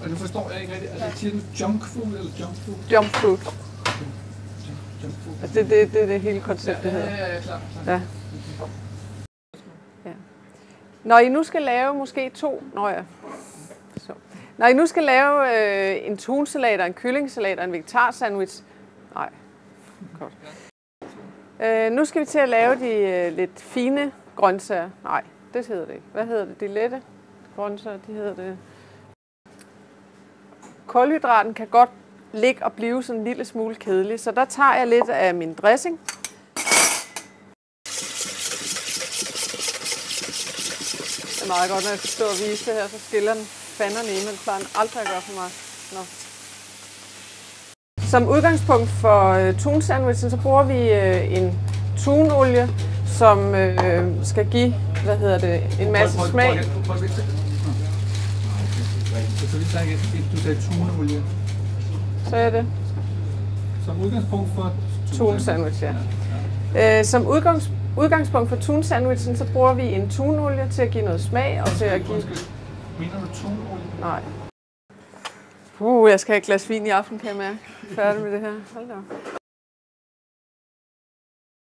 nu forstår jeg ikke rigtigt. Altså, siger du junk food eller junk food? Junk food. Junk food. Altså, det er det hele konceptet hedder. Ja, klar. Ja. Ja. Når I nu skal lave måske Når I nu skal lave en tunsalat og en kyllingesalat og en vegetarsandwich. Nej. Godt. Nu skal vi til at lave de lidt fine grøntsager. Nej, det hedder det ikke. Hvad hedder det? De lette grøntsager, de hedder det. Kulhydraten kan godt ligge og blive sådan en lille smule kedelig, så der tager jeg lidt af min dressing. Det er meget godt, når jeg skal stå og vise det her, så skiller den fanderne i, men det plejer den aldrig at gøre for mig. Nå. Som udgangspunkt for tunsandwichen, så bruger vi en tunolie, som skal give, en masse smag. Du sagde tunolie. Så er det. Som udgangspunkt for tunsandwich, ja. Som udgangspunkt for tunsandwichen, så bruger vi en tunolie til at give noget smag og til at give... Mener du tunolie? Nej. Jeg skal have et glas vin i aften, kan jeg mærke. Færdig med det her. Hold da op.